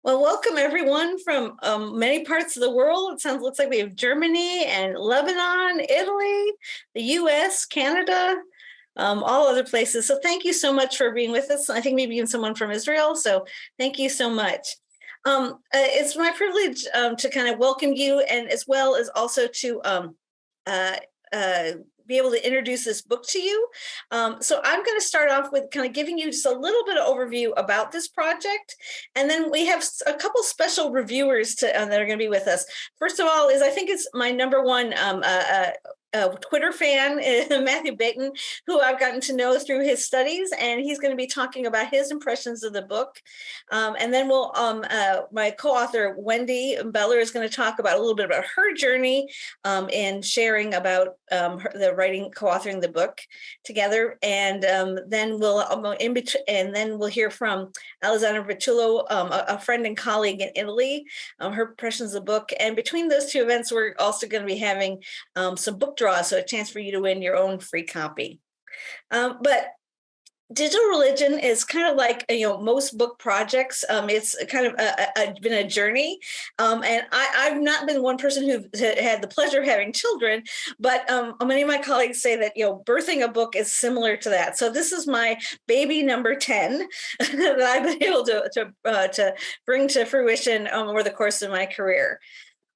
Well, welcome everyone from many parts of the world. Looks like we have Germany and Lebanon, Italy, the US, Canada, all other places. So thank you so much for being with us. I think maybe even someone from Israel. So thank you so much. It's my privilege to kind of welcome you, and as well as also to uh, uh, be able to introduce this book to you. So I'm going to start off with kind of giving you just a little bit of overview about this project. And then we have a couple special reviewers that are going to be with us. First of all, I think it's my number one Twitter fan, Matthew Baton, who I've gotten to know through his studies, and he's going to be talking about his impressions of the book. And then my co-author Wendy Bellar is going to talk about a little bit about her journey in sharing about the writing, co-authoring the book together. And then we'll hear from Alexandra a friend and colleague in Italy, her impressions of the book. And between those two events, we're also going to be having some book draws, so a chance for you to win your own free copy. But digital religion is kind of like, most book projects. It's kind of been a journey. And I've not been one person who had the pleasure of having children, but many of my colleagues say that, birthing a book is similar to that. So this is my baby number 10 that I've been able to bring to fruition over the course of my career.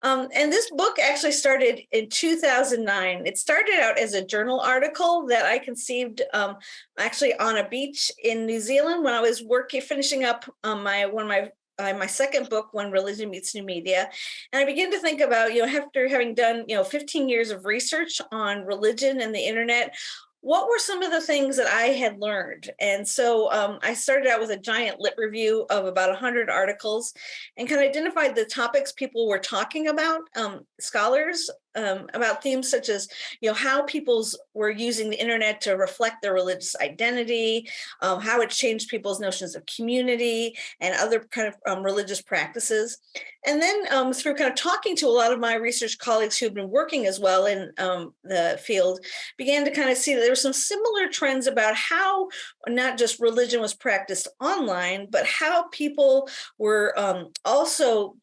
And this book actually started in 2009. It started out as a journal article that I conceived actually on a beach in New Zealand when I was finishing up my second book, When Religion Meets New Media. And I began to think about, after having done, 15 years of research on religion and the internet, what were some of the things that I had learned? And so I started out with a giant lit review of about 100 articles and kind of identified the topics people were talking about, scholars, about themes such as, how people's were using the internet to reflect their religious identity, how it changed people's notions of community and other kind of religious practices. And then through kind of talking to a lot of my research colleagues who've been working as well in the field, began to kind of see that there were some similar trends about how not just religion was practiced online, but how people were also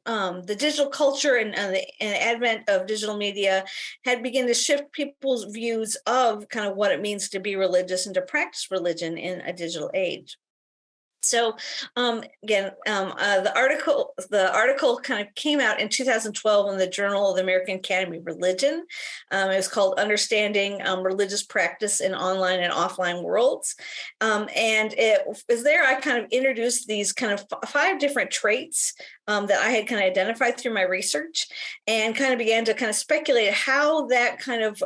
the digital culture and the advent of digital media had begun to shift people's views of kind of what it means to be religious and to practice religion in a digital age. So the article kind of came out in 2012 in the Journal of the American Academy of Religion. It was called Understanding Religious Practice in Online and Offline Worlds. And it was there I kind of introduced these kind of 5 different traits that I had kind of identified through my research, and kind of began to kind of speculate how that kind of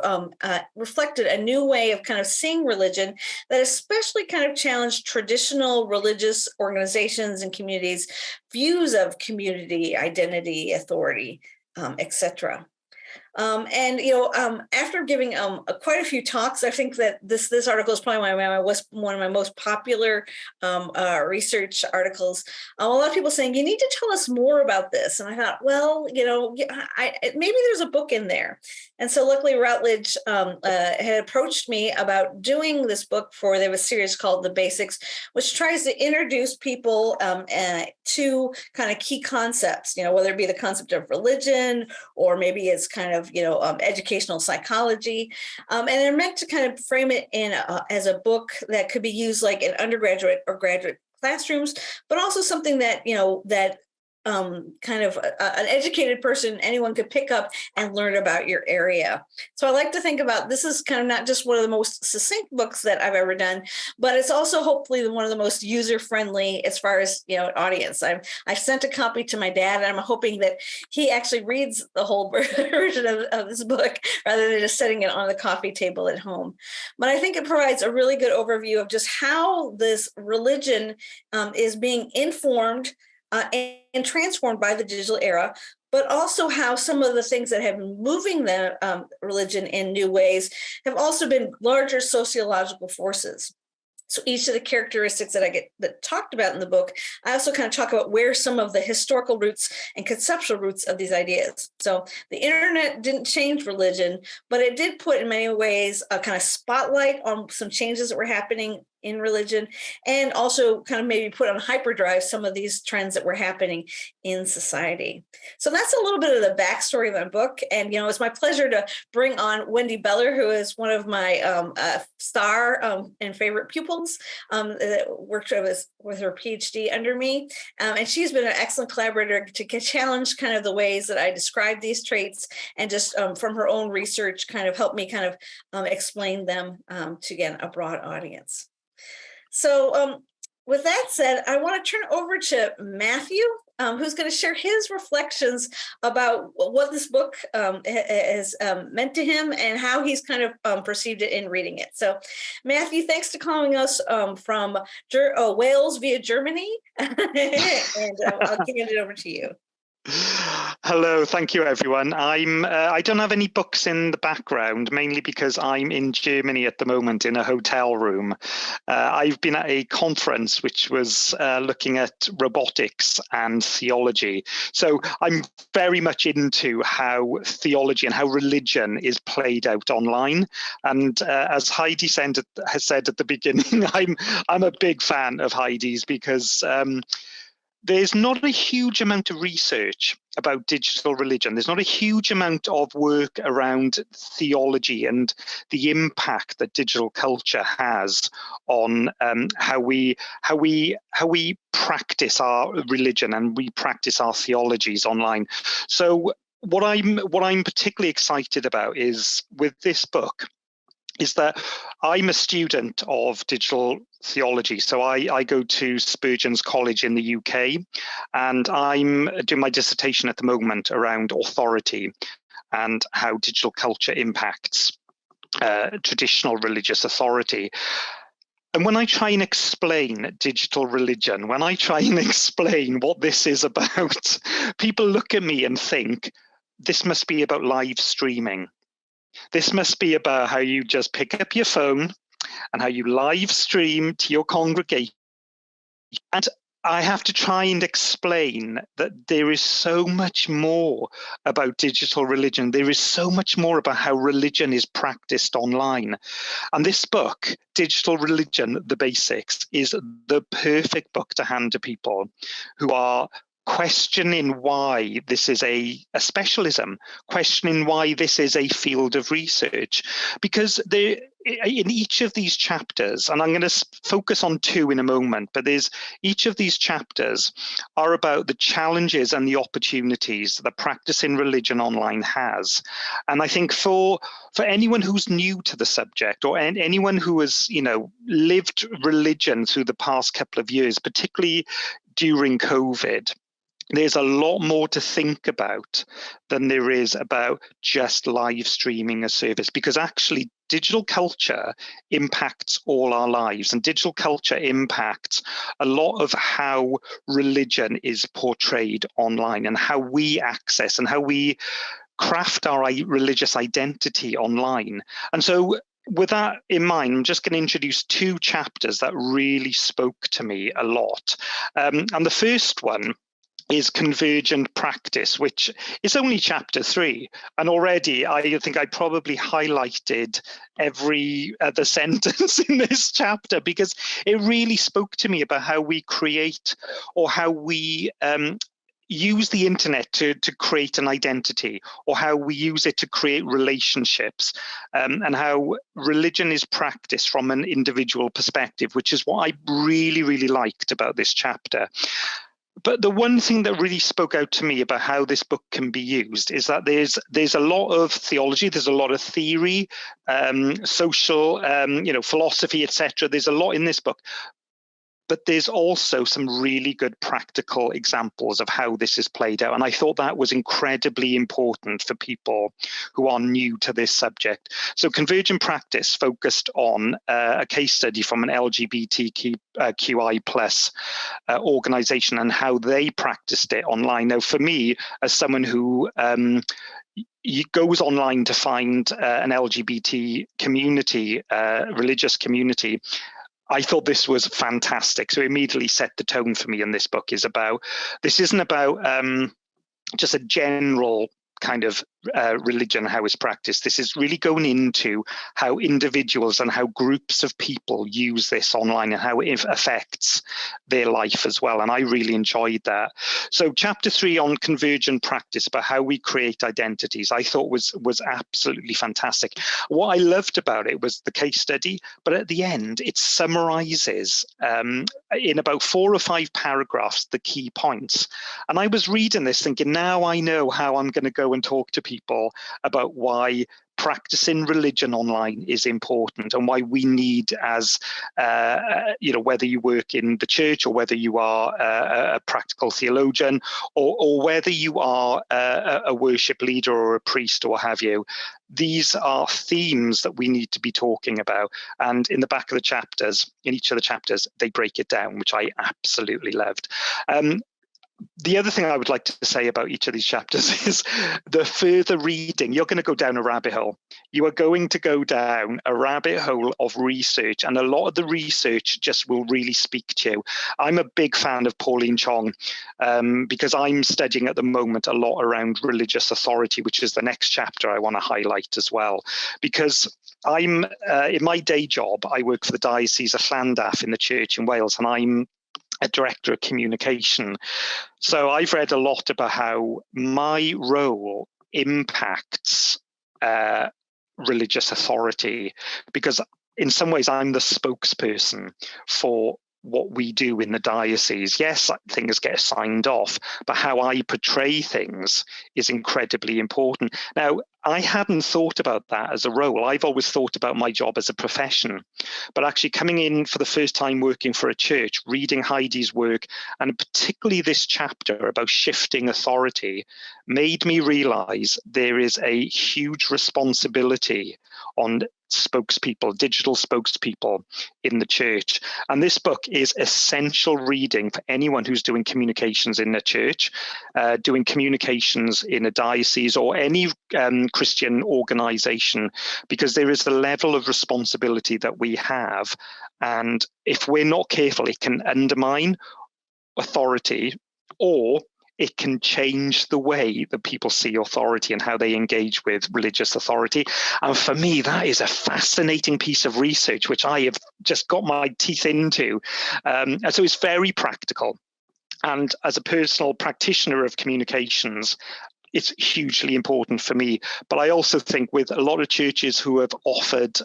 reflected a new way of kind of seeing religion that especially kind of challenged traditional religious organizations and communities' views of community, identity, authority, etc. After giving quite a few talks, I think that this article is probably one of my most popular research articles. A lot of people saying, you need to tell us more about this. And I thought, well, maybe there's a book in there. And so luckily Routledge had approached me about doing this book they have a series called The Basics, which tries to introduce people to kind of key concepts, whether it be the concept of religion, or maybe it's kind of, educational psychology. And they're meant to kind of frame it in as a book that could be used like in undergraduate or graduate classrooms, but also something that, that kind of an educated person, anyone could pick up and learn about your area. So I like to think about this is kind of not just one of the most succinct books that I've ever done, but it's also hopefully one of the most user-friendly as far as, audience. I've sent a copy to my dad, and I'm hoping that he actually reads the whole version of this book rather than just setting it on the coffee table at home. But I think it provides a really good overview of just how this religion is being informed and transformed by the digital era, but also how some of the things that have been moving the religion in new ways have also been larger sociological forces. So each of the characteristics that talked about in the book, I also kind of talk about where some of the historical roots and conceptual roots of these ideas. So the internet didn't change religion, but it did put in many ways a kind of spotlight on some changes that were happening in religion, and also kind of maybe put on hyperdrive some of these trends that were happening in society. So that's a little bit of the backstory of my book. And, it's my pleasure to bring on Wendy Bellar, who is one of my star and favorite pupils that worked with her PhD under me. And she's been an excellent collaborator to challenge kind of the ways that I describe these traits, and just from her own research kind of help me kind of explain them to, again, a broad audience. So with that said, I want to turn over to Matthew, who's going to share his reflections about what this book has meant to him and how he's kind of perceived it in reading it. So Matthew, thanks for calling us from Wales via Germany, and I'll hand it over to you. Hello, thank you everyone. I don't have any books in the background, mainly because I'm in Germany at the moment in a hotel room. I've been at a conference which was looking at robotics and theology. So I'm very much into how theology and how religion is played out online. And as Heidi has said at the beginning, I'm a big fan of Heidi's, because there's not a huge amount of research about digital religion. There's not a huge amount of work around theology and the impact that digital culture has on how we practice our religion and we practice our theologies online. So what I'm particularly excited about is with this book is that I'm a student of digital theology. So I go to Spurgeon's College in the UK, and I'm doing my dissertation at the moment around authority and how digital culture impacts traditional religious authority. And when I try and explain digital religion, when I try and explain what this is about, people look at me and think, this must be about live streaming. This must be about how you just pick up your phone and how you live stream to your congregation. And I have to try and explain that there is so much more about digital religion. There is so much more about how religion is practiced online. And this book, Digital Religion, The Basics, is the perfect book to hand to people who are questioning why this is a specialism, questioning why this is a field of research. Because in each of these chapters, and I'm going to focus on two in a moment, but each of these chapters are about the challenges and the opportunities that practicing religion online has. And I think for anyone who's new to the subject, or anyone who has lived religion through the past couple of years, particularly during COVID, there's a lot more to think about than there is about just live streaming a service, because actually digital culture impacts all our lives, and digital culture impacts a lot of how religion is portrayed online and how we access and how we craft our religious identity online. And so with that in mind, I'm just going to introduce two chapters that really spoke to me a lot. And the first one is convergent practice, which is only chapter 3. And already I think I probably highlighted every other sentence in this chapter, because it really spoke to me about how we create, or how we use the internet to create an identity, or how we use it to create relationships, and how religion is practiced from an individual perspective, which is what I really, really liked about this chapter. But the one thing that really spoke out to me about how this book can be used is that there's a lot of theology, there's a lot of theory, social, philosophy, etc. There's a lot in this book. But there's also some really good practical examples of how this is played out. And I thought that was incredibly important for people who are new to this subject. So Convergent Practice focused on a case study from an LGBTQI plus organization and how they practiced it online. Now, for me, as someone who goes online to find an LGBT community, religious community, I thought this was fantastic. So it immediately set the tone for me. And this book is about, this isn't about just a general kind of religion, how it's practiced. This is really going into how individuals and how groups of people use this online and how it affects their life as well. And I really enjoyed that. So chapter 3 on convergent practice, about how we create identities, I thought was absolutely fantastic. What I loved about it was the case study, but at the end, it summarizes in about 4 or 5 paragraphs the key points. And I was reading this thinking, now I know how I'm going to go and talk to people about why practicing religion online is important and why we need, as whether you work in the church or whether you are a practical theologian or whether you are a worship leader or a priest or what have you. These are themes that we need to be talking about. And in the back of the chapters, in each of the chapters, they break it down, which I absolutely loved. The other thing I would like to say about each of these chapters is the further reading, you're going to go down a rabbit hole. You are going to go down a rabbit hole of research, and a lot of the research just will really speak to you. I'm a big fan of Pauline Chong because I'm studying at the moment a lot around religious authority, which is the next chapter I want to highlight as well. Because I'm in my day job, I work for the Diocese of Llandaff in the church in Wales, and I'm a director of communication. So I've read a lot about how my role impacts religious authority, because in some ways I'm the spokesperson for what we do in the diocese. Yes, things get signed off, but how I portray things is incredibly important. Now, I hadn't thought about that as a role. I've always thought about my job as a profession, but actually coming in for the first time working for a church, reading Heidi's work, and particularly this chapter about shifting authority, made me realize there is a huge responsibility on spokespeople, digital spokespeople in the church. And this book is essential reading for anyone who's doing communications in a church, doing communications in a diocese or any Christian organization, because there is a level of responsibility that we have. And if we're not careful, it can undermine authority, or it can change the way that people see authority and how they engage with religious authority. And for me, that is a fascinating piece of research, which I have just got my teeth into. And so it's very practical. And as a personal practitioner of communications, it's hugely important for me. But I also think with a lot of churches who have offered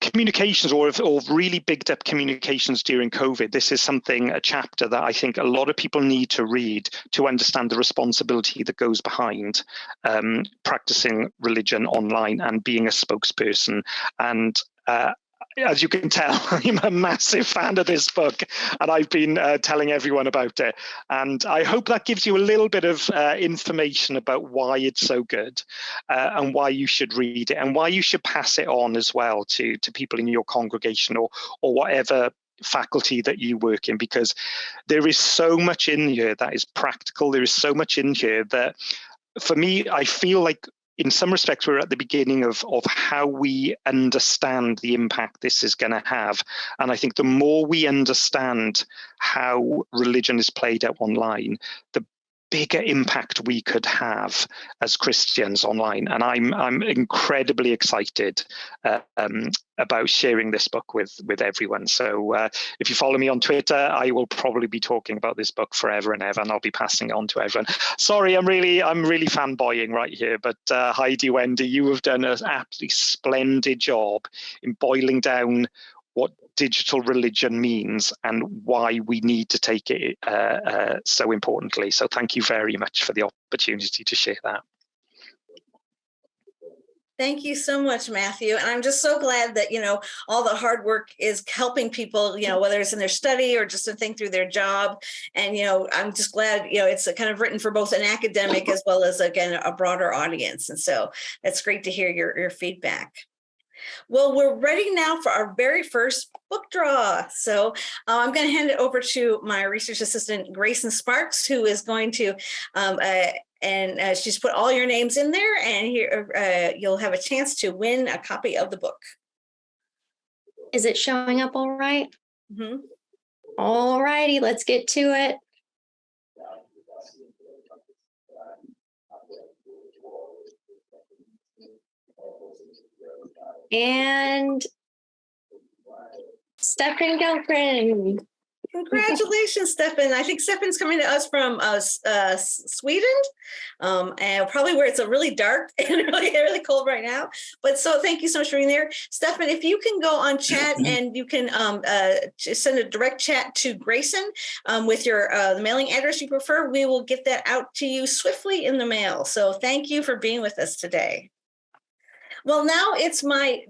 communications or really bigged up communications during COVID, this is a chapter that I think a lot of people need to read to understand the responsibility that goes behind practicing religion online and being a spokesperson. And as you can tell, I'm a massive fan of this book, and I've been telling everyone about it. And I hope that gives you a little bit of information about why it's so good and why you should read it and why you should pass it on as well to people in your congregation or whatever faculty that you work in, because there is so much in here that is practical. There is so much in here that, for me, I feel like in some respects, we're at the beginning of how we understand the impact this is going to have. And I think the more we understand how religion is played out online, the bigger impact we could have as Christians online. And I'm incredibly excited about sharing this book with everyone. So if you follow me on Twitter, I will probably be talking about this book forever and ever, and I'll be passing it on to everyone. Sorry, I'm really fanboying right here, but Heidi, Wendy, you have done an absolutely splendid job in boiling down what digital religion means and why we need to take it so importantly. So thank you very much for the opportunity to share that. Thank you so much, Matthew. And I'm just so glad that, all the hard work is helping people, whether it's in their study or just to think through their job. And, I'm just glad, it's kind of written for both an academic as well as, again, a broader audience. And so that's great to hear your feedback. Well, we're ready now for our very first book draw. So I'm going to hand it over to my research assistant, Grayson Sparks, who is going to, she's put all your names in there, and here you'll have a chance to win a copy of the book. Is it showing up all right? Mm-hmm. All righty, let's get to it. And Stefan Gelgren. Congratulations, Stefan. I think Stefan's coming to us from Sweden, and probably where it's a really dark and really cold right now. But so thank you so much for being there. Stefan, if you can go on chat and you can send a direct chat to Grayson with your the mailing address you prefer, we will get that out to you swiftly in the mail. So thank you for being with us today. Well, now it's my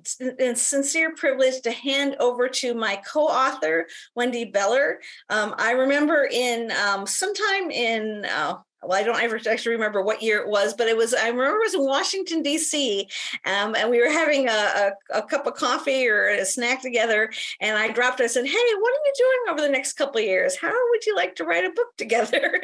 sincere privilege to hand over to my co-author, Wendy Bellar. I remember in sometime in, well, I don't ever actually remember what year it was, but I remember it was in Washington, D.C., and we were having a cup of coffee or a snack together, and I dropped, I said, hey, what are you doing over the next couple of years? How would you like to write a book together?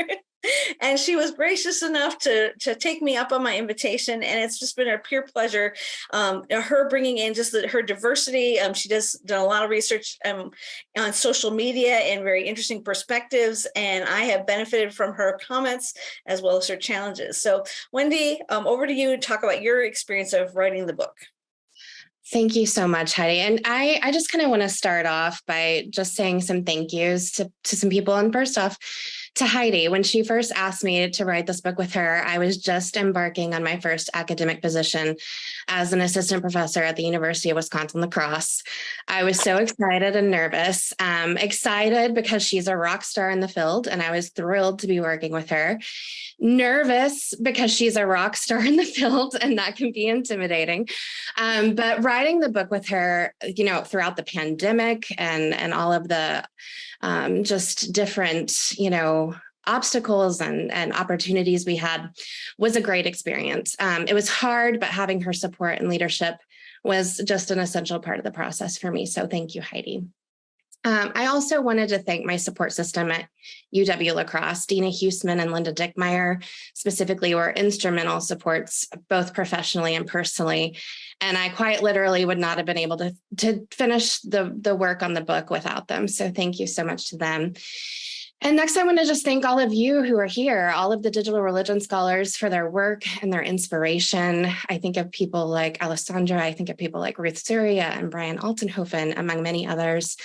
And she was gracious enough to take me up on my invitation. And it's just been a pure pleasure. Her bringing in just her diversity. She done a lot of research on social media and very interesting perspectives. And I have benefited from her comments as well as her challenges. So Wendy, over to you to talk about your experience of writing the book. Thank you so much, Heidi. And I just kind of want to start off by just saying some thank yous to some people. And first off, to Heidi. When she first asked me to write this book with her, I was just embarking on my first academic position as an assistant professor at the University of Wisconsin-La Crosse. I was so excited and nervous. Excited because she's a rock star in the field, and I was thrilled to be working with her. Nervous because she's a rock star in the field, and that can be intimidating. But writing the book with her, throughout the pandemic and all of the just different, obstacles and opportunities we had was a great experience. It was hard, but having her support and leadership was just an essential part of the process for me. So thank you, Heidi. I also wanted to thank my support system at UW-La Crosse. Dina Huseman and Linda Dickmeyer specifically were instrumental supports, both professionally and personally. And I quite literally would not have been able to finish the work on the book without them. So thank you so much to them. And next, I want to just thank all of you who are here, all of the digital religion scholars for their work and their inspiration. I think of people like Alexandra, I think of people like Ruth Surya and Brian Altenhofen, among many others.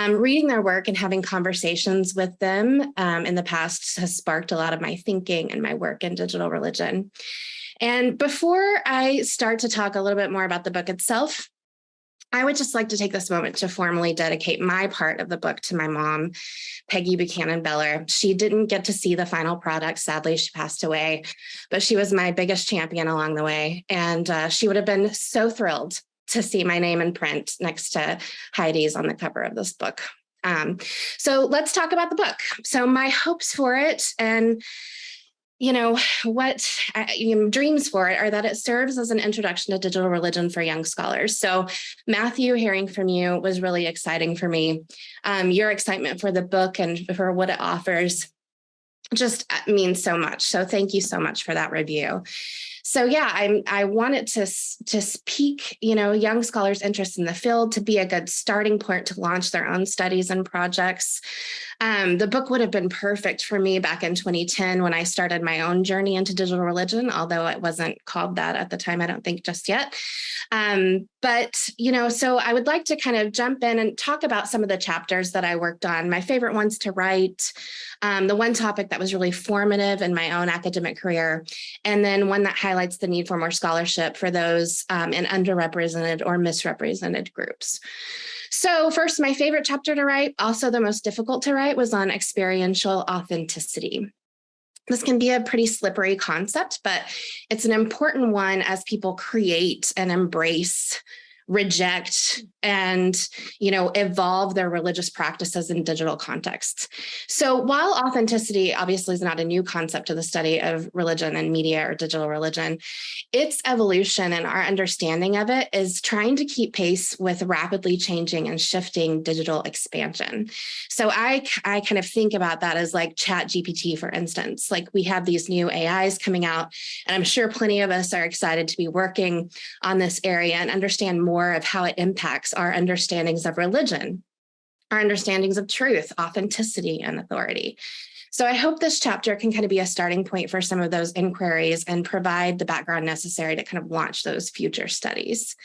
Reading their work and having conversations with them in the past has sparked a lot of my thinking and my work in digital religion. And before I start to talk a little bit more about the book itself, I would just like to take this moment to formally dedicate my part of the book to my mom, Peggy Buchanan Bellar. She didn't get to see the final product. Sadly, she passed away, but she was my biggest champion along the way. And she would have been so thrilled to see my name in print next to Heidi's on the cover of this book. So let's talk about the book. So my hopes for it and what dreams for it are that it serves as an introduction to digital religion for young scholars. So Matthew, hearing from you was really exciting for me. Your excitement for the book and for what it offers just means so much. So thank you so much for that review. So yeah, I wanted to pique, young scholars' interest in the field, to be a good starting point to launch their own studies and projects. The book would have been perfect for me back in 2010 when I started my own journey into digital religion, although it wasn't called that at the time, I don't think just yet. But so I would like to kind of jump in and talk about some of the chapters that I worked on, my favorite ones to write, the one topic that was really formative in my own academic career, and then one that highlights the need for more scholarship for those in underrepresented or misrepresented groups. So first, my favorite chapter to write, also the most difficult to write, was on experiential authenticity. This can be a pretty slippery concept, but it's an important one as people create and embrace, reject, and evolve their religious practices in digital contexts. So while authenticity obviously is not a new concept to the study of religion and media or digital religion, its evolution and our understanding of it is trying to keep pace with rapidly changing and shifting digital expansion. So I kind of think about that as like ChatGPT, for instance. Like, we have these new AIs coming out, and I'm sure plenty of us are excited to be working on this area and understand more of how it impacts our understandings of religion, our understandings of truth, authenticity, and authority. So I hope this chapter can kind of be a starting point for some of those inquiries and provide the background necessary to kind of launch those future studies.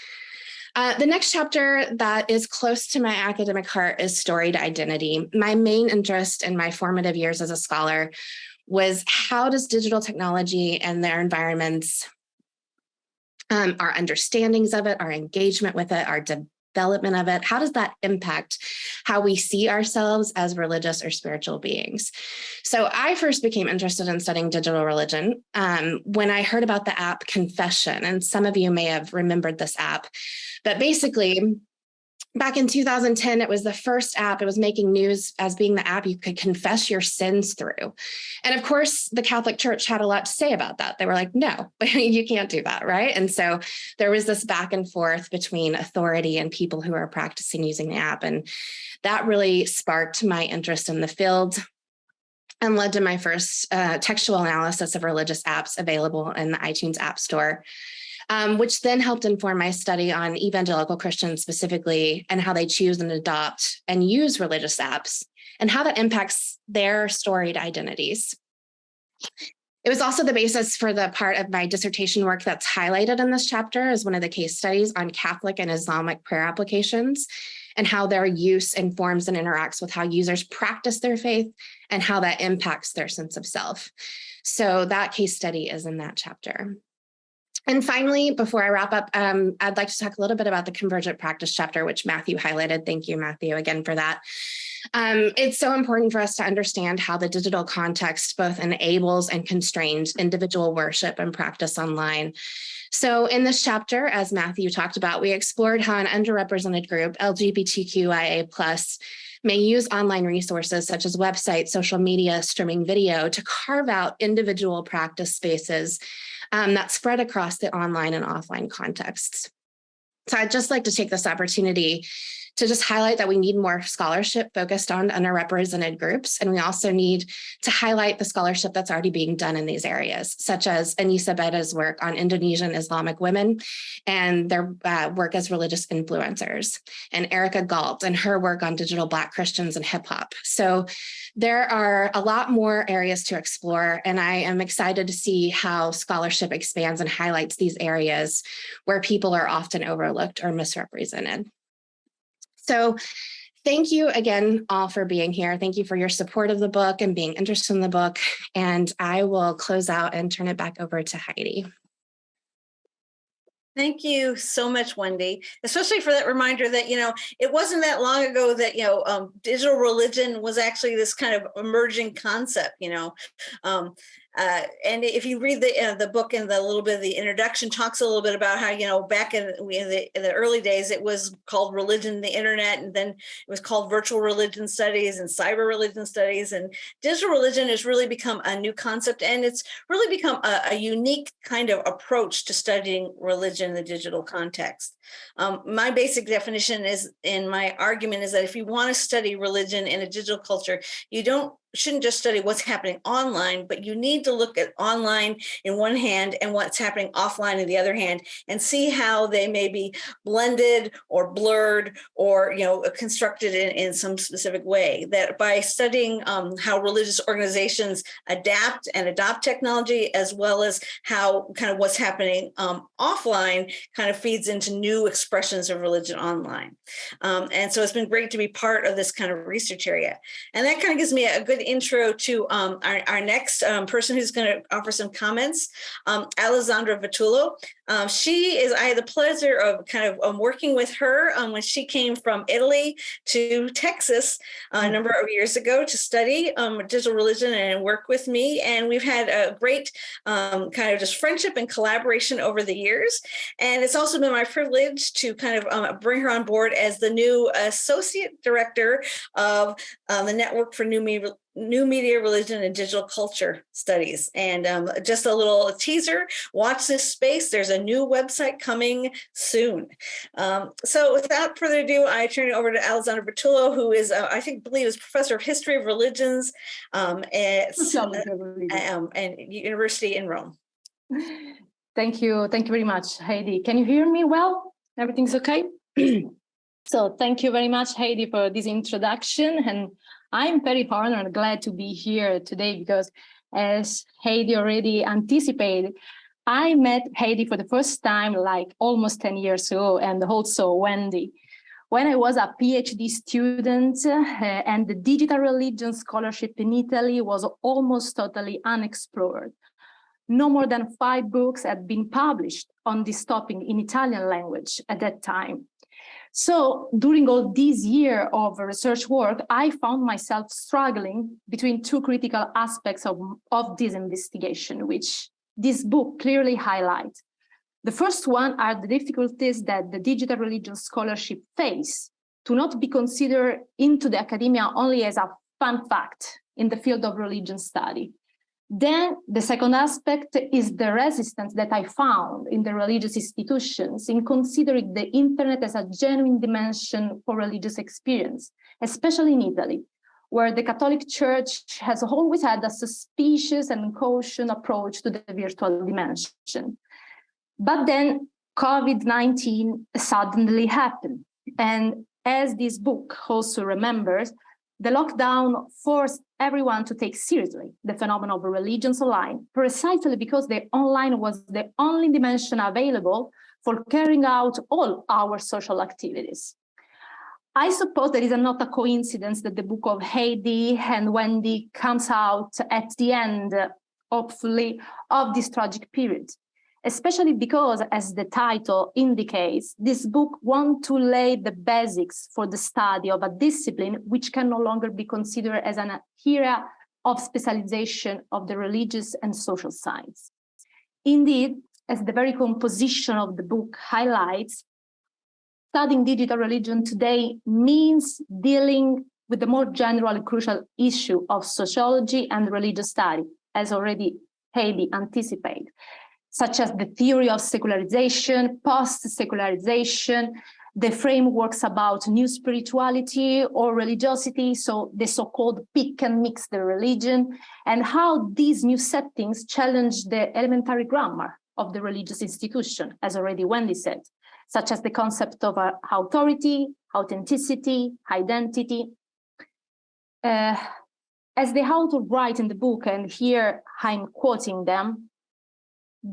The next chapter that is close to my academic heart is storied identity. My main interest in my formative years as a scholar was how does digital technology and their environments, our understandings of it, our engagement with it, our development of it, how does that impact how we see ourselves as religious or spiritual beings? So I first became interested in studying digital religion when I heard about the app Confession, and some of you may have remembered this app, but basically back in 2010, it was the first app. It was making news as being the app you could confess your sins through. And of course, the Catholic Church had a lot to say about that. They were like, no, you can't do that, right? And so there was this back and forth between authority and people who are practicing using the app. And that really sparked my interest in the field and led to my first textual analysis of religious apps available in the iTunes App Store. Which then helped inform my study on evangelical Christians specifically and how they choose and adopt and use religious apps and how that impacts their storied identities. It was also the basis for the part of my dissertation work that's highlighted in this chapter as one of the case studies on Catholic and Islamic prayer applications and how their use informs and interacts with how users practice their faith and how that impacts their sense of self. So that case study is in that chapter. And finally, before I wrap up, I'd like to talk a little bit about the convergent practice chapter, which Matthew highlighted. Thank you, Matthew, again for that. It's so important for us to understand how the digital context both enables and constrains individual worship and practice online. So in this chapter, as Matthew talked about, we explored how an underrepresented group, LGBTQIA+, may use online resources such as websites, social media, streaming video to carve out individual practice spaces that spread across the online and offline contexts. So I'd just like to take this opportunity to just highlight that we need more scholarship focused on underrepresented groups. And we also need to highlight the scholarship that's already being done in these areas, such as Anissa Beda's work on Indonesian Islamic women and their work as religious influencers, and Erica Galt and her work on digital Black Christians and hip hop. So there are a lot more areas to explore, and I am excited to see how scholarship expands and highlights these areas where people are often overlooked or misrepresented. So thank you again all for being here. Thank you for your support of the book and being interested in the book. And I will close out and turn it back over to Heidi. Thank you so much, Wendy, especially for that reminder that, it wasn't that long ago that, digital religion was actually this kind of emerging concept, and if you read the book and the little bit of the introduction talks a little bit about how, back in the early days, it was called religion, the internet, and then it was called virtual religion studies and cyber religion studies. And digital religion has really become a new concept, and it's really become a unique kind of approach to studying religion in the digital context. My basic definition is, in my argument, is that if you want to study religion in a digital culture, you shouldn't just study what's happening online, but you need to look at online in one hand and what's happening offline in the other hand, and see how they may be blended or blurred or constructed in some specific way. That by studying how religious organizations adapt and adopt technology, as well as how kind of what's happening offline kind of feeds into new expressions of religion online. And so it's been great to be part of this kind of research area. And that kind of gives me a good intro to our next person who's going to offer some comments, Alexandra Vitullo. I had the pleasure of kind of working with her when she came from Italy to Texas a number of years ago to study digital religion and work with me. And we've had a great kind of just friendship and collaboration over the years. And it's also been my privilege to kind of bring her on board as the new associate director of the Network for New Media, Religion, and Digital Culture Studies. And just a little teaser, watch this space. There's a new website coming soon. So without further ado, I turn it over to Alexandra Vitullo, who is, believe is Professor of History of Religions at University in Rome. Thank you very much, Heidi. Can you hear me well? Everything's okay? So thank you very much, Heidi, for this introduction. And I'm very honored and glad to be here today because, as Heidi already anticipated, I met Heidi for the first time like almost 10 years ago, and also Wendy, when I was a PhD student, and the digital religion scholarship in Italy was almost totally unexplored. No more than 5 books had been published on this topic in Italian language at that time. So during all these years of research work, I found myself struggling between 2 critical aspects of this investigation, which this book clearly highlights. The first one are the difficulties that the digital religion scholarship face to not be considered into the academia only as a fun fact in the field of religion study. Then the second aspect is the resistance that I found in the religious institutions in considering the internet as a genuine dimension for religious experience, especially in Italy, where the Catholic Church has always had a suspicious and cautious approach to the virtual dimension. But then COVID-19 suddenly happened. And as this book also remembers, the lockdown forced everyone to take seriously the phenomenon of religions online, precisely because the online was the only dimension available for carrying out all our social activities. I suppose that it is not a coincidence that the book of Heidi and Wendy comes out at the end, hopefully, of this tragic period. Especially because, as the title indicates, this book wants to lay the basics for the study of a discipline which can no longer be considered as an area of specialization of the religious and social science. Indeed, as the very composition of the book highlights, studying digital religion today means dealing with the more general and crucial issue of sociology and religious study, as already Heidi anticipated, such as the theory of secularization, post-secularization, the frameworks about new spirituality or religiosity, so the so-called pick and mix the religion, and how these new settings challenge the elementary grammar of the religious institution, as already Wendy said, such as the concept of authority, authenticity, identity. As the author writes in the book, and here I'm quoting them,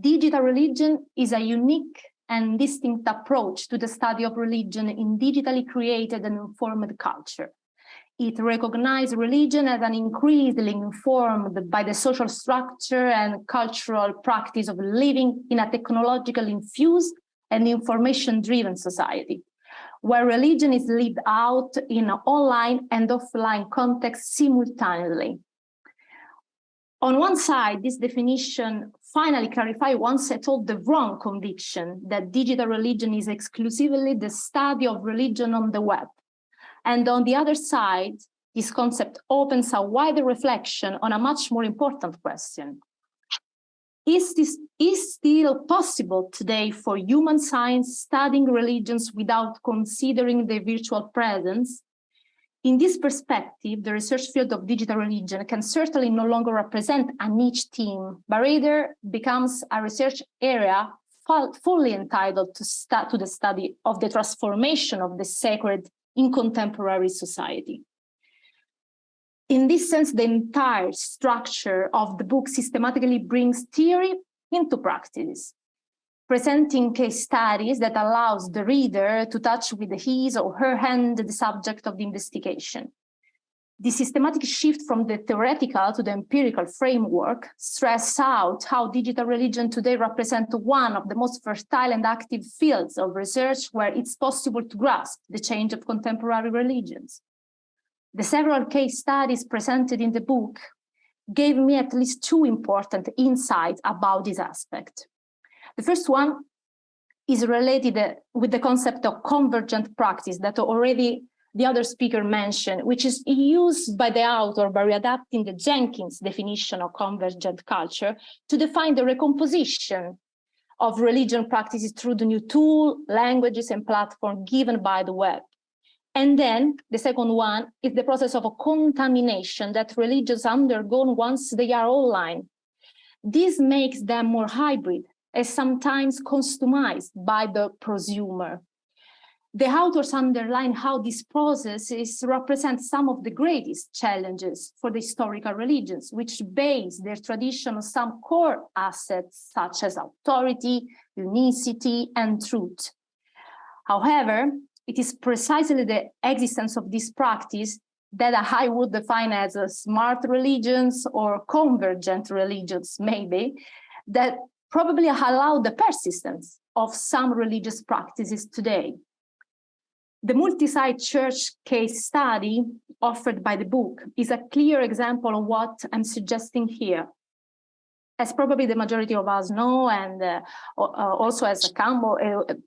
digital religion is a unique and distinct approach to the study of religion in digitally created and informed culture. It recognizes religion as an increasingly informed by the social structure and cultural practice of living in a technologically infused and information-driven society, where religion is lived out in an online and offline context simultaneously. On one side, this definition finally clarifies once and all the wrong conviction that digital religion is exclusively the study of religion on the web. And on the other side, this concept opens a wider reflection on a much more important question. Is still possible today for human science studying religions without considering the virtual presence? In this perspective, the research field of digital religion can certainly no longer represent a niche theme, but rather becomes a research area fully entitled to the study of the transformation of the sacred in contemporary society. In this sense, the entire structure of the book systematically brings theory into practice, presenting case studies that allows the reader to touch with his or her hand the subject of the investigation. The systematic shift from the theoretical to the empirical framework stress out how digital religion today represents one of the most fertile and active fields of research where it's possible to grasp the change of contemporary religions. The several case studies presented in the book gave me at least 2 important insights about this aspect. The first one is related with the concept of convergent practice that already the other speaker mentioned, which is used by the author by readapting the Jenkins definition of convergent culture to define the recomposition of religion practices through the new tool, languages, and platforms given by the web. And then the second one is the process of a contamination that religions undergo once they are online. This makes them more hybrid, as sometimes customized by the prosumer. The authors underline how these processes represent some of the greatest challenges for the historical religions, which base their tradition on some core assets such as authority, unicity, and truth. However, it is precisely the existence of this practice that I would define as a smart religions or convergent religions, maybe, that probably allow the persistence of some religious practices today. The multi-site church case study offered by the book is a clear example of what I'm suggesting here. As probably the majority of us know, and also as Campbell,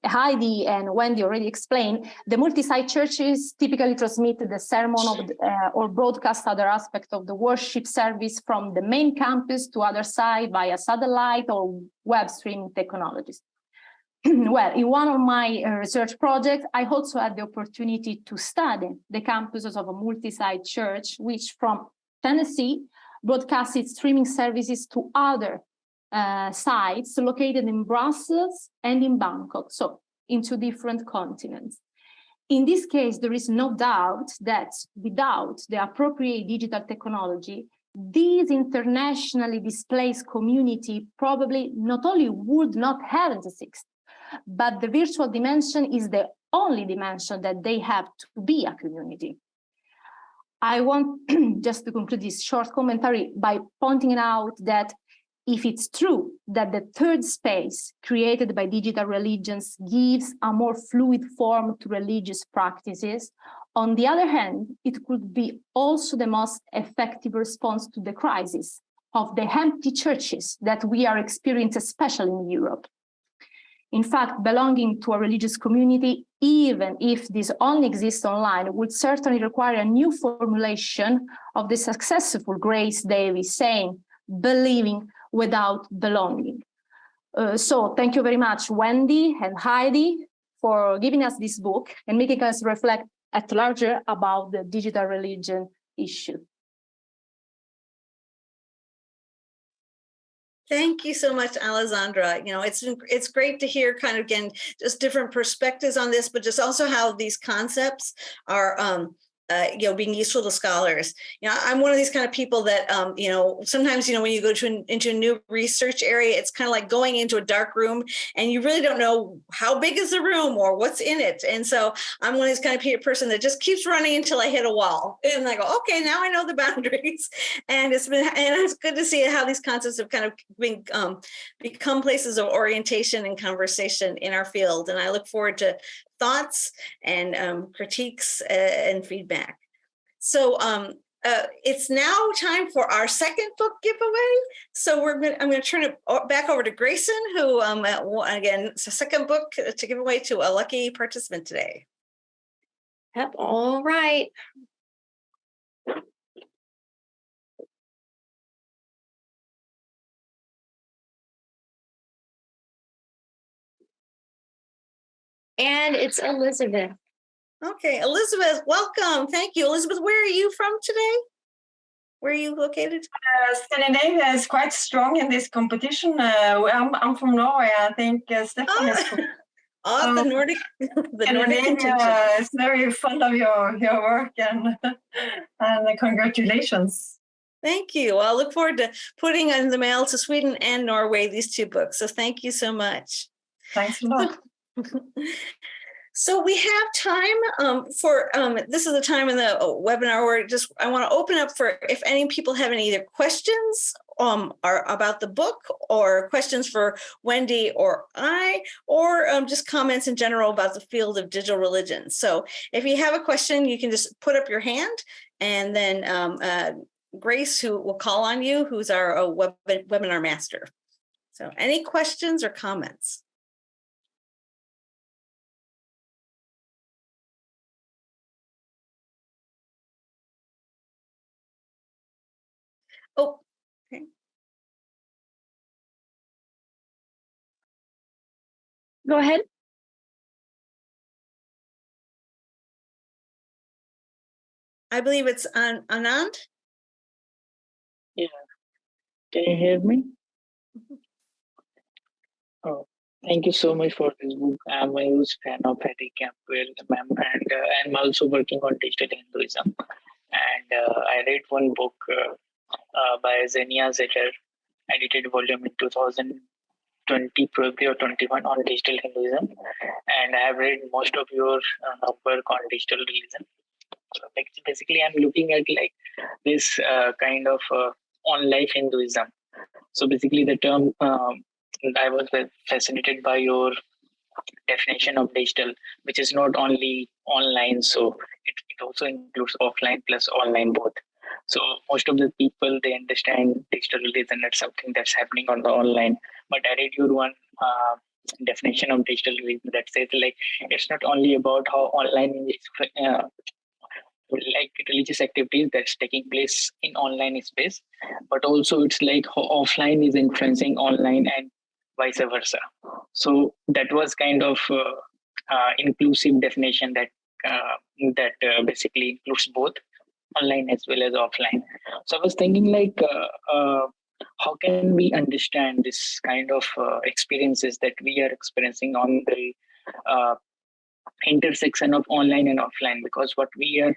Heidi and Wendy already explained, the multi-site churches typically transmit the sermon or broadcast other aspects of the worship service from the main campus to other side via satellite or web streaming technologies. Well, in one of my research projects, I also had the opportunity to study the campuses of a multi-site church, which from Tennessee broadcasted streaming services to other sites located in Brussels and in Bangkok, so in 2 different continents. In this case, there is no doubt that without the appropriate digital technology, this internationally displaced community probably not only would not have existed, but the virtual dimension is the only dimension that they have to be a community. I want just to conclude this short commentary by pointing out that if it's true that the third space created by digital religions gives a more fluid form to religious practices, on the other hand, it could be also the most effective response to the crisis of the empty churches that we are experiencing, especially in Europe. In fact, belonging to a religious community, even if this only exists online, would certainly require a new formulation of the successful Grace Davis saying, believing without belonging. So thank you very much, Wendy and Heidi, for giving us this book and making us reflect at larger about the digital religion issue. Thank you so much, Alexandra. You know, it's great to hear kind of, again, just different perspectives on this, but just also how these concepts are being useful to scholars. You know, I'm one of these kind of people that, sometimes, when you go into a new research area, it's kind of like going into a dark room and you really don't know how big is the room or what's in it. And so I'm one of these kind of person that just keeps running until I hit a wall. And I go, okay, now I know the boundaries. And it's good to see how these concepts have kind of become places of orientation and conversation in our field. And I look forward to thoughts and critiques and feedback. So it's now time for our second book giveaway. So I'm going to turn it back over to Grayson, who again, it's a second book to give away to a lucky participant today. Yep, all right. And it's Elizabeth. Okay, Elizabeth, welcome. Thank you. Elizabeth, where are you from today? Where are you located? Scandinavia is quite strong in this competition. I'm from Norway. I think Stefan is from the Nordic contingent. Is very fond of your work and congratulations. Thank you. Well, I look forward to putting in the mail to Sweden and Norway these 2 books. So thank you so much. Thanks a lot. So we have time for, this is the time in the webinar where I want to open up for if any people have any either questions or about the book or questions for Wendy or I, or just comments in general about the field of digital religion. So if you have a question, you can just put up your hand and then Grace, who will call on you, who's our webinar master. So any questions or comments? Oh, okay. Go ahead. I believe it's Anand. Yeah. Can you hear me? Oh, Thank you so much for this book. I'm a huge fan of Heidi Campbell, ma'am, and I'm also working on digital Hinduism. And I read one book by Zenia Zeller, edited volume in 2020, probably or 21, on digital Hinduism. And I have read most of your work on digital religion. So basically, I'm looking at like this kind of on-life Hinduism. So basically, the term I was fascinated by your definition of digital, which is not only online, so it also includes offline plus online both. So most of the people, they understand digital religion as something that's happening on the online. But I read your one definition of digital religion that says like it's not only about how online is like religious activities that's taking place in online space, but also it's like how offline is influencing online and vice versa. So that was kind of inclusive definition that basically includes both online as well as offline. So I was thinking like how can we understand this kind of experiences that we are experiencing on the intersection of online and offline, because what we are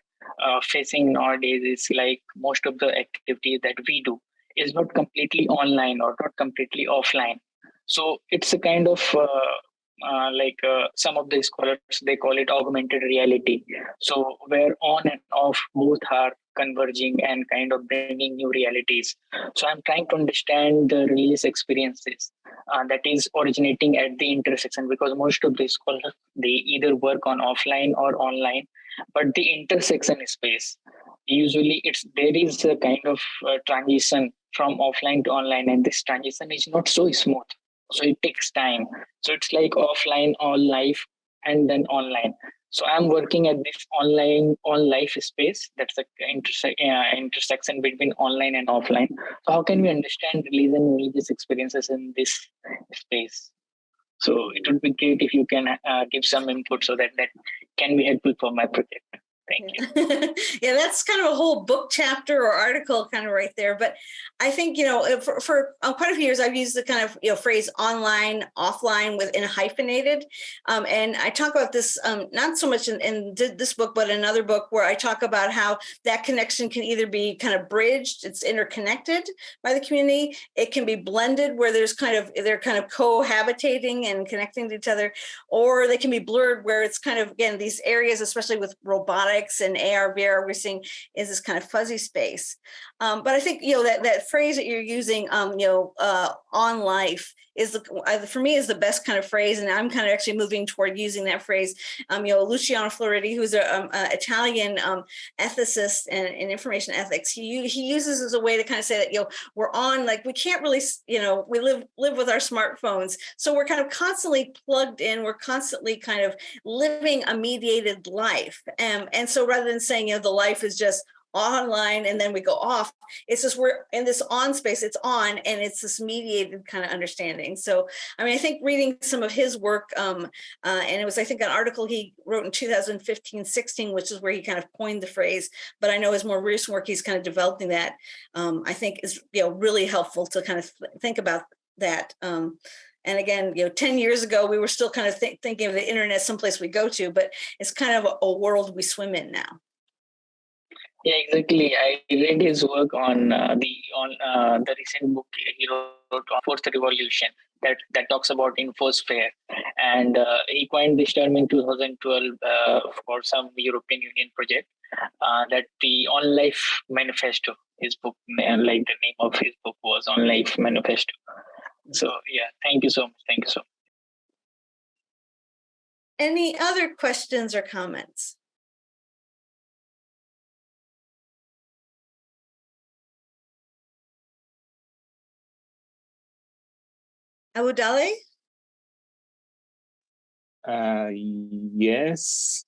facing nowadays is like most of the activities that we do is not completely online or not completely offline. So it's a kind of some of the scholars, they call it augmented reality. So where on and off both are converging and kind of bringing new realities. So I'm trying to understand the religious experiences that is originating at the intersection, because most of the scholars, they either work on offline or online, but the intersection space, usually there is a kind of transition from offline to online, and this transition is not so smooth. So it takes time. So it's like offline, on life, and then online. So I'm working at this online on life space. That's the intersection between online and offline. So how can we understand religion and religious experiences in this space? So it would be great if you can give some input so that can be helpful for my project. Thank you. Yeah, that's kind of a whole book chapter or article kind of right there. But I think, for quite a few years, I've used the kind of, phrase online, offline within hyphenated. And I talk about this, not so much in this book, but in another book where I talk about how that connection can either be kind of bridged, it's interconnected by the community. It can be blended where they're kind of cohabitating and connecting to each other, or they can be blurred where it's kind of, again, these areas, especially with robotics and AR, VR, we're seeing is this kind of fuzzy space. But I think, that phrase that you're using, on life is for me is the best kind of phrase. And I'm kind of actually moving toward using that phrase. Luciano Floridi, who's an Italian ethicist and in information ethics, he uses as a way to kind of say that, we're on, like, we can't really, we live with our smartphones. So we're kind of constantly plugged in. We're constantly kind of living a mediated life. And so rather than saying, the life is just online and then we go off, it's just we're in this on space, it's on, and it's this mediated kind of understanding. So I think reading some of his work, and it was, I think, an article he wrote in 2015-16, which is where he kind of coined the phrase, but I know his more recent work, he's kind of developing that, I think is really helpful to kind of think about that. And again, 10 years ago, we were still kind of thinking of the internet someplace we go to, but it's kind of a world we swim in now. Yeah, exactly. I read his work on the recent book he wrote on Fourth Revolution that talks about infosphere, and he coined this term in 2012 for some European Union project. That the On Life Manifesto, his book, like the name of his book was On Life Manifesto. So yeah, thank you so much. Thank you so much. Any other questions or comments? Awudale? Yes.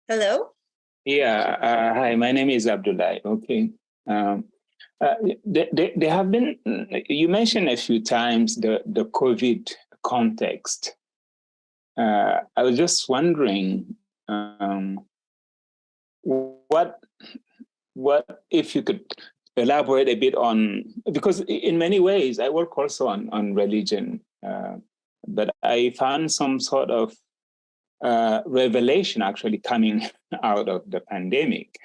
Hello? Yeah. Hi, my name is Abdullah. Okay. There have been, you mentioned a few times the COVID context. I was just wondering, what if you could elaborate a bit on, because in many ways I work also on religion, but I found some sort of revelation actually coming out of the pandemic.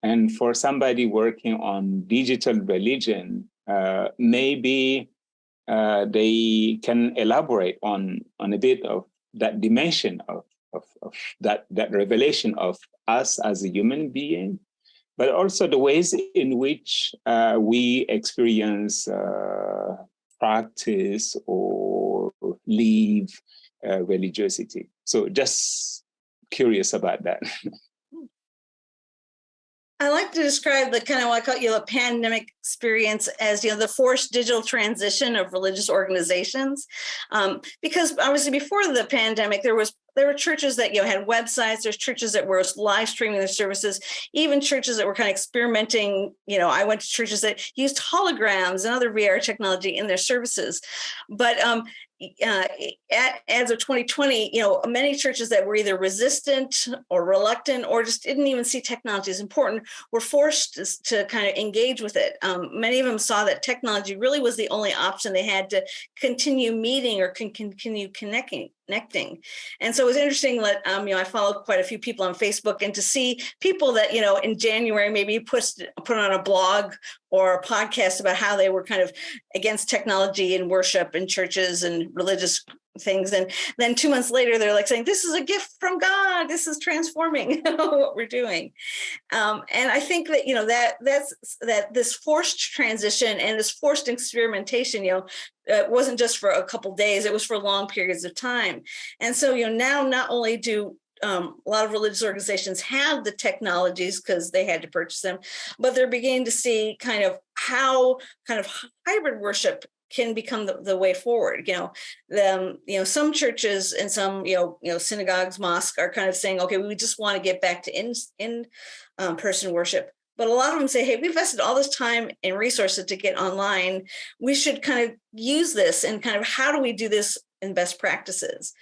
And for somebody working on digital religion, maybe they can elaborate on a bit of that dimension of that revelation of us as a human being, but also the ways in which we experience, practice, or live religiosity. So just curious about that. I like to describe the kind of what I call, the pandemic experience as, the forced digital transition of religious organizations. Because obviously before the pandemic, there were churches that, had websites. There's churches that were live streaming their services, even churches that were kind of experimenting. I went to churches that used holograms and other VR technology in their services. But as of 2020, many churches that were either resistant or reluctant or just didn't even see technology as important were forced to kind of engage with it. Many of them saw that technology really was the only option they had to continue meeting or continue connecting. And so it was interesting that, I followed quite a few people on Facebook, and to see people that, in January, maybe put on a blog or a podcast about how they were kind of against technology and worship in churches and religious things. And then 2 months later, they're like saying, this is a gift from God. This is transforming what we're doing. And I think that, that this forced transition and this forced experimentation, it wasn't just for a couple of days, it was for long periods of time. And so, now not only do a lot of religious organizations have the technologies because they had to purchase them, but they're beginning to see kind of how kind of hybrid worship can become the way forward. Some churches and some, synagogues, mosques are kind of saying, okay, we just want to get back to in person worship. But a lot of them say, hey, we invested all this time and resources to get online. We should kind of use this, and kind of how do we do this in best practices?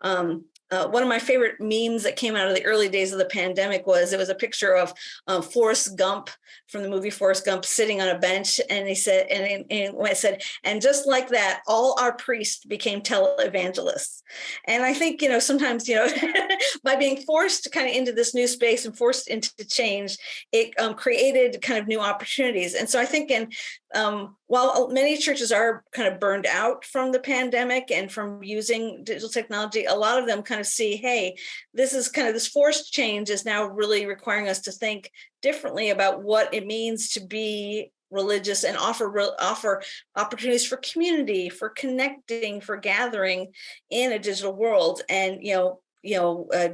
One of my favorite memes that came out of the early days of the pandemic was a picture of Forrest Gump from the movie Forrest Gump sitting on a bench, and he said, and it said, and just like that, all our priests became televangelists. And I think sometimes by being forced kind of into this new space and forced into change, it created kind of new opportunities. And so I think while many churches are kind of burned out from the pandemic and from using digital technology, a lot of them kind of see, hey, this forced change is now really requiring us to think differently about what it means to be religious and offer opportunities for community, for connecting, for gathering in a digital world. And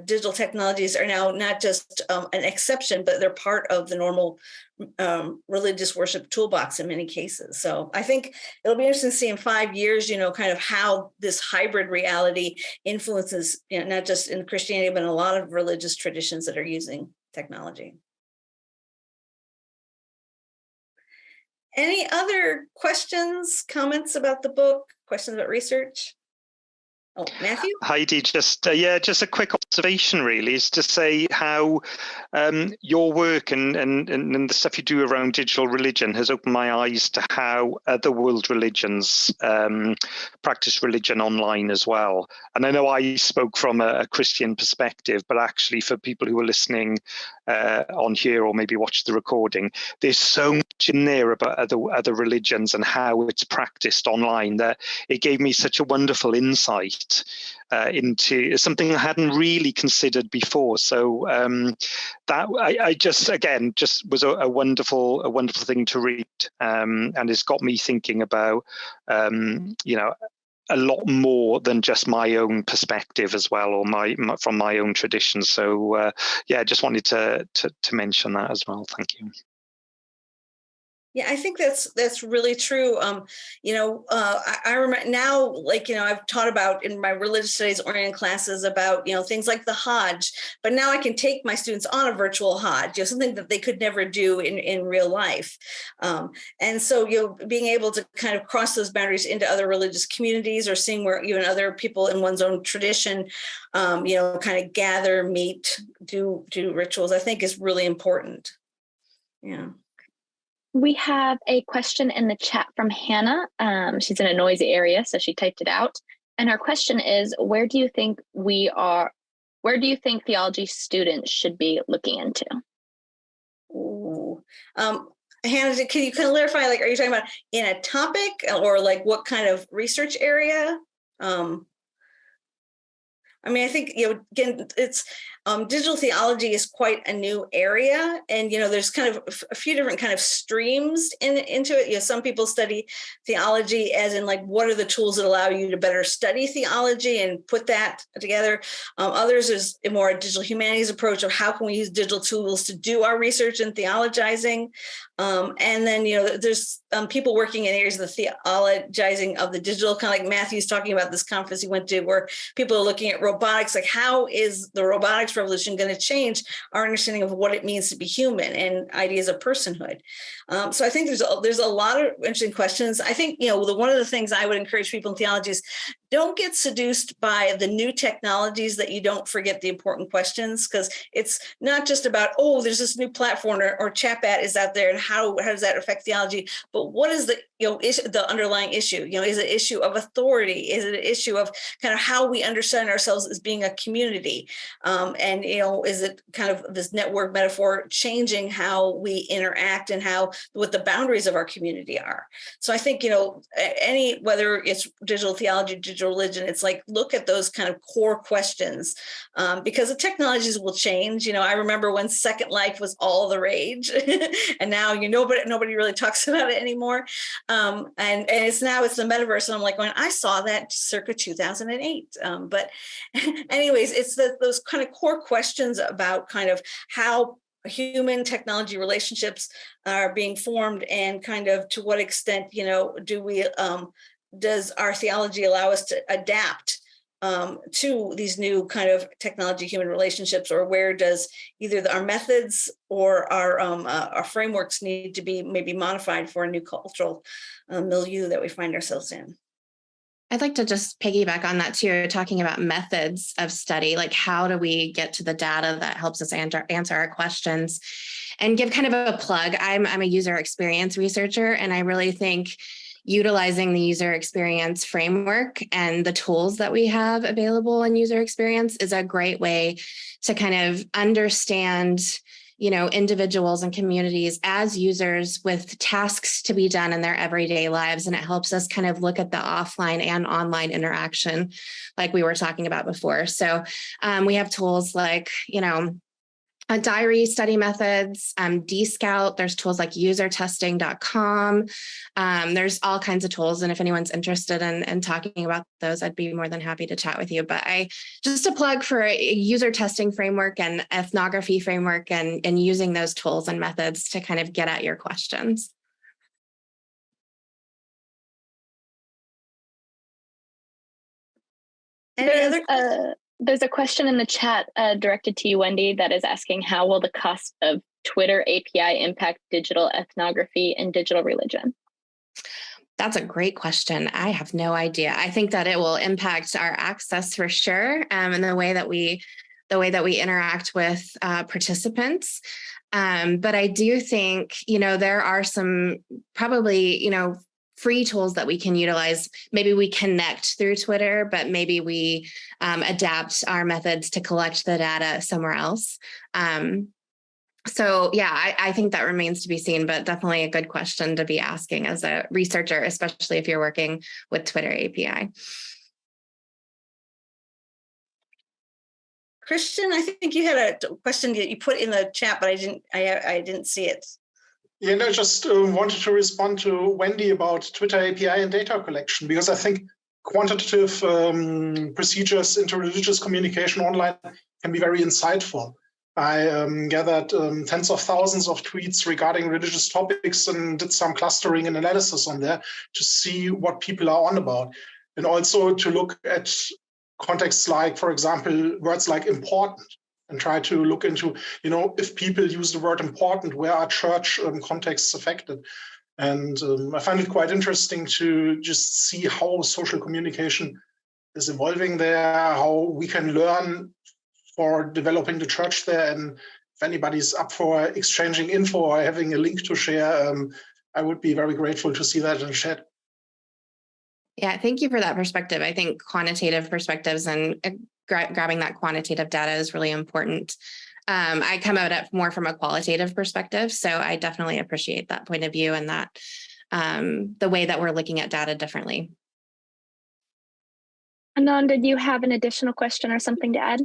digital technologies are now not just an exception, but they're part of the normal religious worship toolbox in many cases. So I think it'll be interesting to see in 5 years, kind of how this hybrid reality influences, not just in Christianity, but in a lot of religious traditions that are using technology. Any other questions, comments about the book, questions about research? Oh, Matthew? Heidi, just a quick observation really is to say how your work and the stuff you do around digital religion has opened my eyes to how other world religions practice religion online as well. And I know I spoke from a Christian perspective, but actually for people who are listening on here or maybe watch the recording, there's so much in there about other religions and how it's practiced online that it gave me such a wonderful insight into something I hadn't really considered before. So that I just was a wonderful thing to read, and it's got me thinking about a lot more than just my own perspective as well, or from my own tradition. So I just wanted to mention that as well. Thank you. Yeah, I think that's really true. I remember now, I've taught about in my religious studies oriented classes about, things like the Hajj, but now I can take my students on a virtual Hajj, something that they could never do in real life. And so, being able to kind of cross those boundaries into other religious communities, or seeing where even other people in one's own tradition, kind of gather, meet, do rituals, I think is really important. Yeah. We have a question in the chat from Hannah. She's in a noisy area, so she typed it out. And her question is, where do you think theology students should be looking into? Ooh. Hannah, can you clarify, like, are you talking about in a topic or like what kind of research area? I mean, I think, again, it's digital theology is quite a new area, and there's kind of a few different kind of streams into it. Some people study theology as in like, what are the tools that allow you to better study theology and put that together. Others is a more digital humanities approach of how can we use digital tools to do our research and theologizing. And then there's people working in areas of the theologizing of the digital, kind of like Matthew's talking about this conference he went to, where people are looking at robotics, like how is the robotics revolution going to change our understanding of what it means to be human and ideas of personhood. So I think there's a lot of interesting questions. I think one of the things I would encourage people in theology is don't get seduced by the new technologies that you don't forget the important questions, because it's not just about, oh, there's this new platform or chatbot is out there and how does that affect theology, but what is the underlying issue? Is it an issue of authority? Is it an issue of kind of how we understand ourselves as being a community? And is it kind of this network metaphor changing how we interact and what the boundaries of our community are? So I think whether it's digital theology, digital religion, it's like look at those kind of core questions, because the technologies will change. I remember when Second Life was all the rage, and now nobody really talks about it anymore. And it's the metaverse, and I'm like, I saw that circa 2008. But anyways, it's those kind of core questions about kind of how human technology relationships are being formed, and kind of to what extent does our theology allow us to adapt to these new kind of technology human relationships, or where does either our methods or our frameworks need to be maybe modified for a new cultural milieu that we find ourselves in? I'd like to just piggyback on that too. You're talking about methods of study, like how do we get to the data that helps us answer our questions, and give kind of a plug. I'm a user experience researcher, and I really think utilizing the user experience framework and the tools that we have available in user experience is a great way to kind of understand individuals and communities as users with tasks to be done in their everyday lives. And it helps us kind of look at the offline and online interaction like we were talking about before. So we have tools like, diary study methods, Dscout, there's tools like usertesting.com. There's all kinds of tools. And if anyone's interested in talking about those, I'd be more than happy to chat with you. But just a plug for a user testing framework and ethnography framework, and using those tools and methods to kind of get at your questions. There's a question in the chat directed to you, Wendy, that is asking, how will the cost of Twitter API impact digital ethnography and digital religion? That's a great question. I have no idea. I think that it will impact our access for sure, and the way that we interact with participants. But I do think, there are some probably, free tools that we can utilize. Maybe we connect through Twitter, but maybe we adapt our methods to collect the data somewhere else. So yeah, I think that remains to be seen, but definitely a good question to be asking as a researcher, especially if you're working with Twitter API. Christian, I think you had a question that you put in the chat, but I didn't see it. Yeah, no, just wanted to respond to Wendy about Twitter API and data collection, because I think quantitative procedures into religious communication online can be very insightful. I gathered tens of thousands of tweets regarding religious topics and did some clustering and analysis on there to see what people are on about. And also to look at contexts like, for example, words like important, and try to look into, if people use the word important, where are church contexts affected? And I find it quite interesting to just see how social communication is evolving there, how we can learn for developing the church there, and if anybody's up for exchanging info or having a link to share, I would be very grateful to see that in the chat. Yeah, thank you for that perspective. I think quantitative perspectives and grabbing that quantitative data is really important. I come at it more from a qualitative perspective, so I definitely appreciate that point of view and that the way that we're looking at data differently. Anon, did you have an additional question or something to add?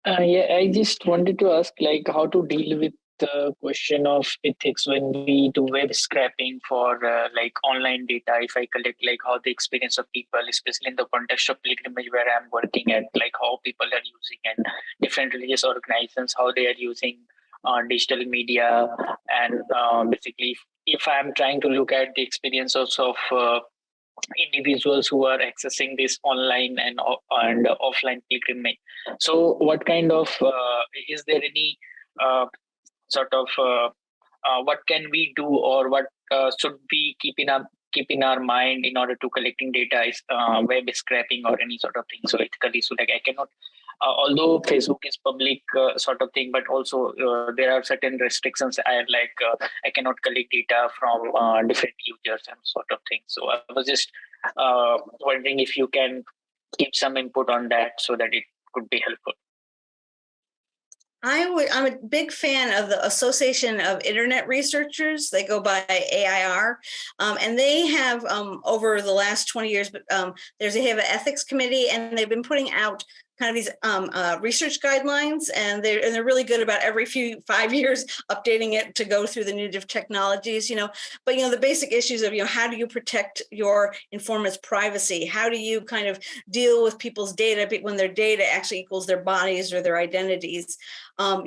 Yeah, I just wanted to ask, like, how to deal with the question of ethics when we do web scraping for like online data. If I collect like how the experience of people, especially in the context of pilgrimage where I'm working at, like how people are using and different religious organizations, how they are using digital media, and basically if I'm trying to look at the experiences of individuals who are accessing this online and offline pilgrimage. So what kind of, is there any sort of, what can we do, or what should we keep in our mind in order to collecting data, is web scraping or any sort of thing? So ethically, so like I cannot, although Facebook is public sort of thing, but also there are certain restrictions. I cannot collect data from different users and sort of thing. So I was just wondering if you can give some input on that so that it could be helpful. I'm a big fan of the Association of Internet Researchers. They go by AIR, and they have over the last 20 years. They have an ethics committee, and they've been putting out kind of these research guidelines, and they're really good about every 5 years updating it to go through the new technologies, But the basic issues of how do you protect your informant's privacy? How do you kind of deal with people's data when their data actually equals their bodies or their identities? How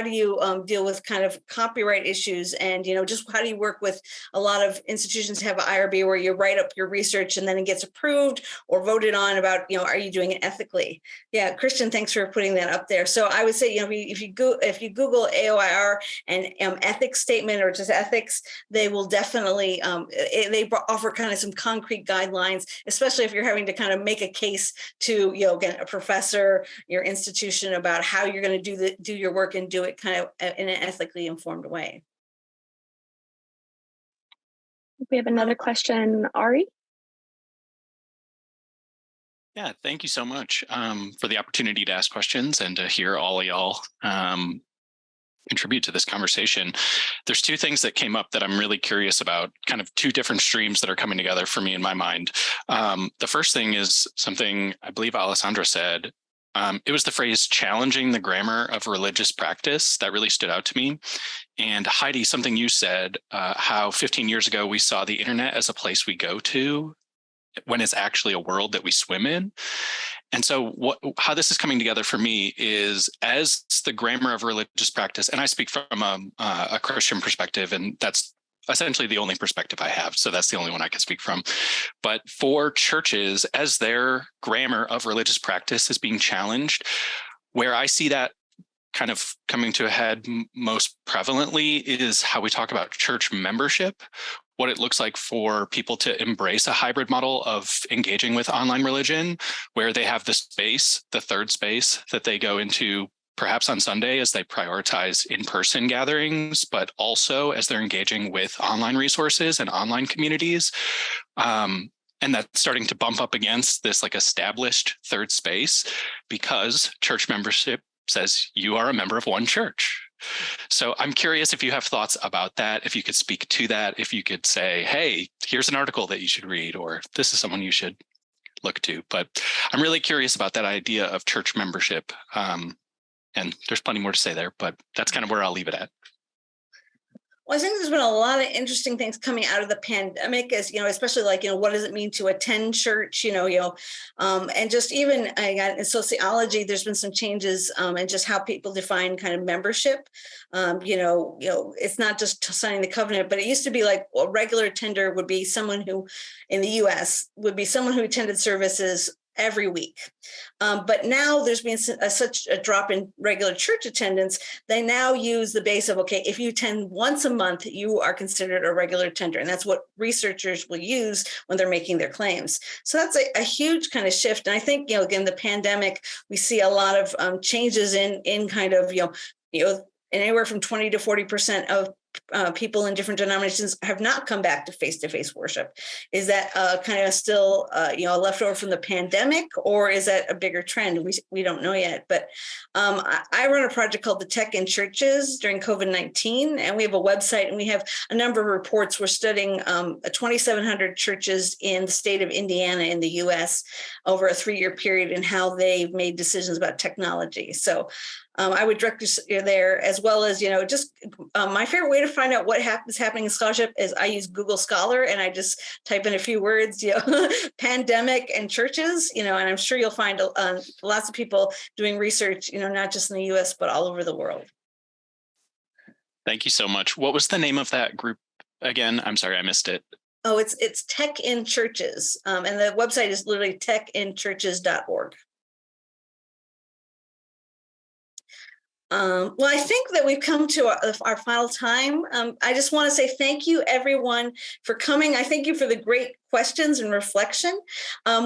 do you deal with kind of copyright issues, and just how do you work with a lot of institutions have an IRB where you write up your research and then it gets approved or voted on about are you doing it ethically? Yeah, Christian, thanks for putting that up there. So I would say, if you Google AOIR and ethics statement or just ethics, they will definitely, they offer kind of some concrete guidelines, especially if you're having to kind of make a case to, again, a professor, your institution about how you're going to do your work and do it kind of in an ethically informed way. We have another question, Ari. Yeah, thank you so much for the opportunity to ask questions and to hear all of y'all contribute to this conversation. There's two things that came up that I'm really curious about, kind of two different streams that are coming together for me in my mind. The first thing is something I believe Alexandra said. It was the phrase challenging the grammar of religious practice that really stood out to me. And Heidi, something you said, how 15 years ago we saw the internet as a place we go to when it's actually a world that we swim in. And so how this is coming together for me is as the grammar of religious practice, and I speak from a Christian perspective, and that's essentially the only perspective I have. So that's the only one I can speak from. But for churches, as their grammar of religious practice is being challenged, where I see that kind of coming to a head most prevalently is how we talk about church membership, what it looks like for people to embrace a hybrid model of engaging with online religion, where they have the space, the third space that they go into perhaps on Sunday as they prioritize in-person gatherings, but also as they're engaging with online resources and online communities. And that's starting to bump up against this like established third space because church membership says you are a member of one church. So I'm curious if you have thoughts about that, if you could speak to that, if you could say, hey, here's an article that you should read, or this is someone you should look to. But I'm really curious about that idea of church membership. And there's plenty more to say there, but that's kind of where I'll leave it at. Well, I think there's been a lot of interesting things coming out of the pandemic, as especially like what does it mean to attend church, and just even in sociology, there's been some changes in just how people define kind of membership. It's not just signing the covenant, but it used to be like a regular attender would be someone who, in the U.S., would be someone who attended services every week. But now there's been such a drop in regular church attendance. They now use the base of, okay, if you attend once a month, you are considered a regular attender. And that's what researchers will use when they're making their claims. So that's a huge kind of shift. And I think, again, the pandemic, we see a lot of changes in kind of, anywhere from 20 to 40% of people in different denominations have not come back to face-to-face worship. Is that kind of still, a leftover from the pandemic, or is that a bigger trend? We don't know yet. But I run a project called the Tech in Churches during COVID-19, and we have a website, and we have a number of reports. We're studying 2,700 churches in the state of Indiana in the U.S. over a 3-year period, and how they've made decisions about technology. So I would direct you there, as well as, just my favorite way to find out what is happening in scholarship is I use Google Scholar, and I just type in a few words, pandemic and churches, and I'm sure you'll find lots of people doing research, not just in the US, but all over the world. Thank you so much. What was the name of that group again? I'm sorry, I missed it. Oh, it's Tech in Churches. And the website is literally techinchurches.org. Well, I think that we've come to our final time. I just want to say thank you, everyone, for coming. I thank you for the great questions and reflection.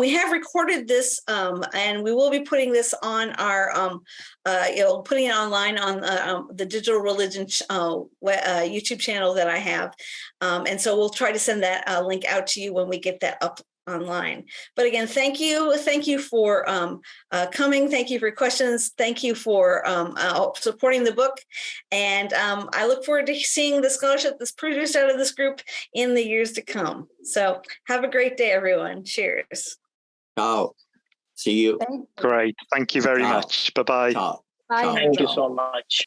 We have recorded this, and we will be putting this on our, putting it online on the Digital Religion YouTube channel that I have. And so we'll try to send that link out to you when we get that up online. But again, thank you for coming. Thank you for your questions. Thank you for supporting the book. And I look forward to seeing the scholarship that's produced out of this group in the years to come. So have a great day, everyone. Cheers. Ciao. See you. Great. Thank you very much. Bye-bye. Thank you so much.